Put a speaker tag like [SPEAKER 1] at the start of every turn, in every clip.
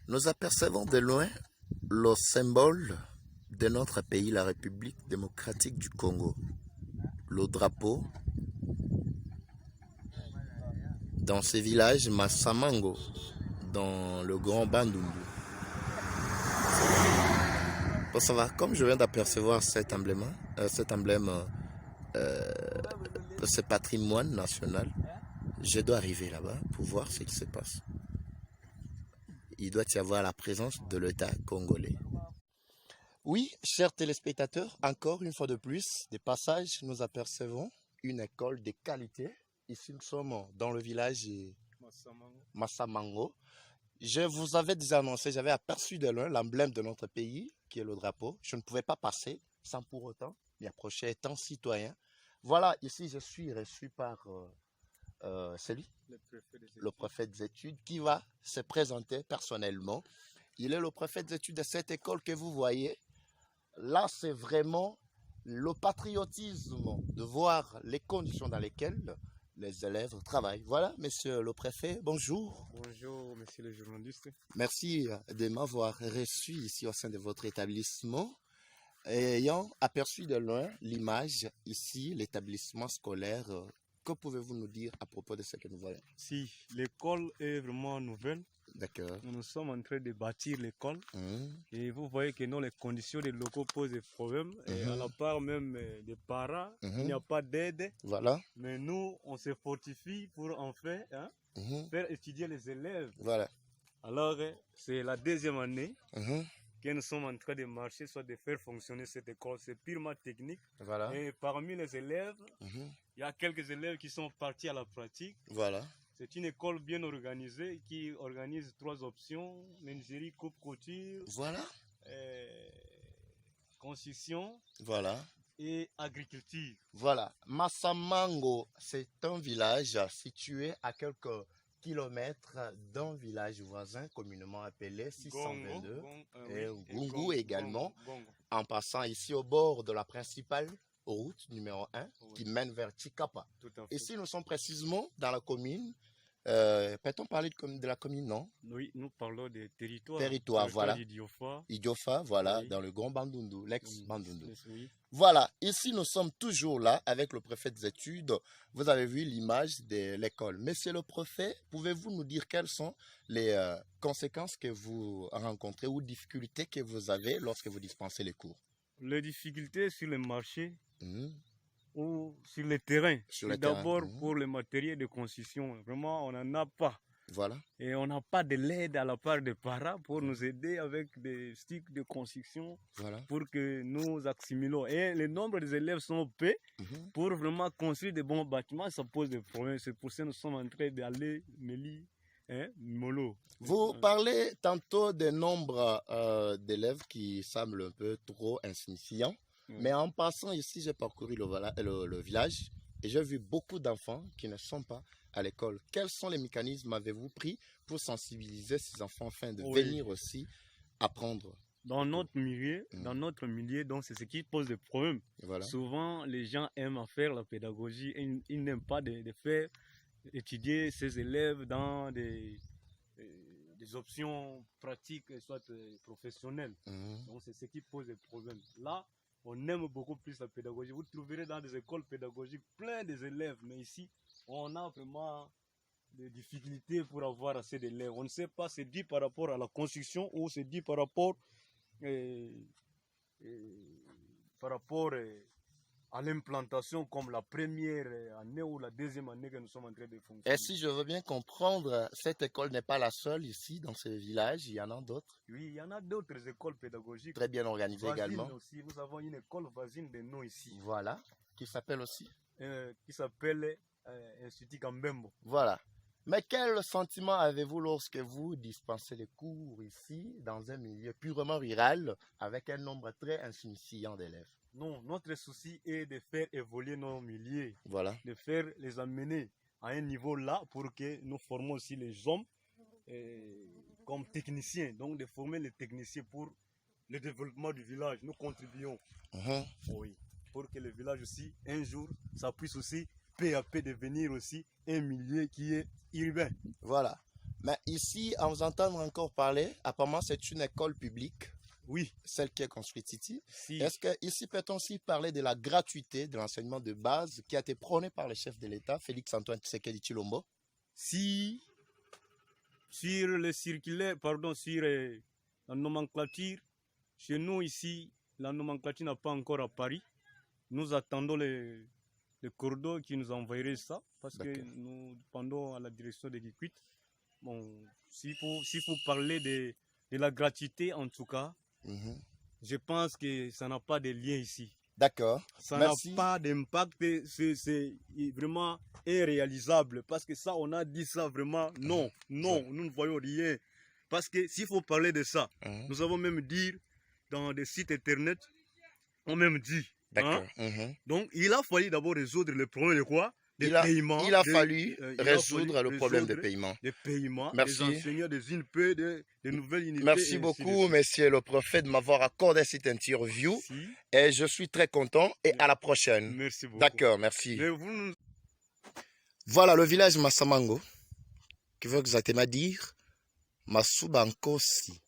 [SPEAKER 1] Nous apercevons de loin le symbole de notre pays, la République démocratique du Congo. Le drapeau dans ce village Massamango, dans le Grand Bandundu. Bon, ça va, comme je viens d'apercevoir cet emblème, ce patrimoine national, je dois arriver là-bas pour voir ce qui se passe. Il doit y avoir la présence de l'État congolais. Oui, chers téléspectateurs, encore une fois de plus, des passages, nous apercevons une école de qualité. Ici, nous sommes dans le village Massamango. Je vous avais déjà annoncé, j'avais aperçu de loin l'emblème de notre pays, qui est le drapeau. Je ne pouvais pas passer sans pour autant m'y approcher étant citoyen. Voilà, ici, je suis reçu par celui, le préfet des études, qui va se présenter personnellement. Il est le préfet des études de cette école que vous voyez. Là, c'est vraiment le patriotisme de voir les conditions dans lesquelles les élèves travaillent. Voilà, monsieur le préfet, bonjour.
[SPEAKER 2] Bonjour, monsieur le journaliste.
[SPEAKER 1] Merci de m'avoir reçu ici au sein de votre établissement. Ayant aperçu de loin l'image ici, l'établissement scolaire, que pouvez-vous nous dire à propos de ce que nous voyons?
[SPEAKER 2] Si, l'école est vraiment nouvelle.
[SPEAKER 1] D'accord.
[SPEAKER 2] Nous sommes en train de bâtir l'école. Et vous voyez que non, les conditions des locaux posent des problèmes. Et à la part même des parents, il n'y a pas d'aide.
[SPEAKER 1] Voilà.
[SPEAKER 2] Mais nous, on se fortifie pour en fait faire étudier les élèves.
[SPEAKER 1] Voilà.
[SPEAKER 2] Alors, c'est la deuxième année que nous sommes en train de marcher, soit de faire fonctionner cette école. C'est purement technique.
[SPEAKER 1] Voilà.
[SPEAKER 2] Et parmi les élèves, il y a quelques élèves qui sont partis à la pratique.
[SPEAKER 1] Voilà.
[SPEAKER 2] C'est une école bien organisée qui organise 3 options: menuiserie, coupe, couture,
[SPEAKER 1] Voilà.
[SPEAKER 2] construction,
[SPEAKER 1] Voilà.
[SPEAKER 2] et agriculture.
[SPEAKER 1] Voilà. Massamango, c'est un village situé à quelques kilomètres d'un village voisin communément appelé 622 et Gungu également, en passant ici au bord de la principale route numéro 1 qui mène vers Chikapa. Ici, nous sommes précisément dans la commune. Peut-on parler de la commune, non?
[SPEAKER 2] Oui, nous parlons des territoires.
[SPEAKER 1] Territoire, voilà. Idiofa, voilà, oui. Dans le Grand Bandundu, l'ex-Bandundu. Oui. Voilà, ici nous sommes toujours là avec le préfet des études. Vous avez vu l'image de l'école. Monsieur le préfet, pouvez-vous nous dire quelles sont les conséquences que vous rencontrez ou difficultés que vous avez lorsque vous dispensez les cours?
[SPEAKER 2] Les difficultés sur le marché ou sur le terrain. D'abord pour le matériel de construction. Vraiment, on n'en a pas.
[SPEAKER 1] Voilà.
[SPEAKER 2] Et on n'a pas de l'aide à la part des parents pour nous aider avec des sticks de construction, voilà, pour que nous assimilons. Et le nombre des élèves sont peu. Pour vraiment construire de bons bâtiments, ça pose des problèmes. C'est pour ça que nous sommes en train d'aller mollo.
[SPEAKER 1] Vous parlez tantôt des nombres d'élèves qui semblent un peu trop insignifiants. Mais en passant ici, j'ai parcouru le village et j'ai vu beaucoup d'enfants qui ne sont pas à l'école. Quels sont les mécanismes avez-vous pris pour sensibiliser ces enfants afin de venir aussi apprendre?
[SPEAKER 2] Dans notre milieu, donc c'est ce qui pose des problèmes. Voilà. Souvent, les gens aiment faire la pédagogie et ils n'aiment pas de faire étudier ces élèves dans des options pratiques, soit professionnelles. Donc c'est ce qui pose des problèmes. Là, on aime beaucoup plus la pédagogie. Vous trouverez dans des écoles pédagogiques plein des élèves, mais ici, on a vraiment des difficultés pour avoir assez d'élèves. On ne sait pas, c'est dit par rapport à la construction ou c'est dit par rapport à l'implantation, comme la première année ou la deuxième année que nous sommes en train de fonctionner.
[SPEAKER 1] Et si je veux bien comprendre, cette école n'est pas la seule ici dans ce village, il y en a d'autres?
[SPEAKER 2] Oui, il y en a d'autres écoles pédagogiques.
[SPEAKER 1] Très bien organisées également.
[SPEAKER 2] Aussi. Nous avons une école voisine de nous ici.
[SPEAKER 1] Voilà, qui s'appelle aussi
[SPEAKER 2] qui s'appelle Institut Kambembo.
[SPEAKER 1] Voilà. Mais quel sentiment avez-vous lorsque vous dispensez les cours ici, dans un milieu purement rural, avec un nombre très insignifiant d'élèves?
[SPEAKER 2] Non, notre souci est de faire évoluer nos milieux,
[SPEAKER 1] voilà,
[SPEAKER 2] de faire les amener à un niveau là pour que nous formons aussi les hommes comme techniciens, donc de former les techniciens pour le développement du village. Nous contribuons, oui, pour que le village aussi, un jour, ça puisse aussi peu à peu devenir aussi un milieu qui est urbain.
[SPEAKER 1] Voilà. Mais ici, à vous entendre encore parler, apparemment c'est une école publique.
[SPEAKER 2] Oui.
[SPEAKER 1] Celle qui est construite ici.
[SPEAKER 2] Si.
[SPEAKER 1] Est-ce que ici peut-on aussi parler de la gratuité de l'enseignement de base qui a été prôné par le chef de l'État, Félix-Antoine Tshisekedi Tshilombo?
[SPEAKER 2] Si, sur le circulaire, pardon, sur la nomenclature, chez nous ici, la nomenclature n'a pas encore à Paris. Nous attendons le cordeau qui nous enverrait ça, parce que nous dépendons à la direction de Gikwit. Bon, s'il faut parler de la gratuité, en tout cas, je pense que ça n'a pas de lien ici.
[SPEAKER 1] D'accord.
[SPEAKER 2] Ça n'a pas d'impact, c'est vraiment irréalisable. Parce que ça, on a dit ça vraiment, non, nous ne voyons rien. Parce que s'il faut parler de ça, nous avons même dit dans des sites internet, on même dit.
[SPEAKER 1] D'accord.
[SPEAKER 2] Donc, il a fallu d'abord résoudre le problème de quoi?
[SPEAKER 1] Il a fallu résoudre le problème de paiement.
[SPEAKER 2] Des paiements,
[SPEAKER 1] merci.
[SPEAKER 2] Des enseignants, des INPE, des nouvelles unités.
[SPEAKER 1] Merci beaucoup, monsieur le prophète, de m'avoir accordé cette interview. Et je suis très content et à la prochaine.
[SPEAKER 2] Merci beaucoup.
[SPEAKER 1] D'accord, merci. Voilà le village Massamango, qui veut exactement dire Masubankosi.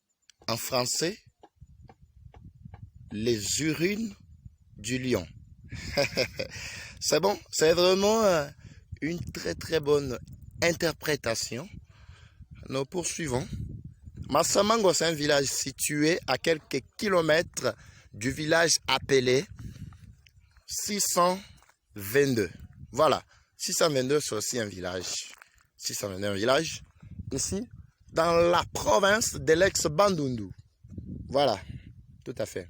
[SPEAKER 1] En français, les urines du lion. C'est bon, c'est vraiment une très bonne interprétation. Nous poursuivons. Massamango, c'est un village situé à quelques kilomètres du village appelé 622. Voilà, 622 c'est aussi un village. 622 un village ici dans la province de l'ex-Bandundu. Voilà, tout à fait.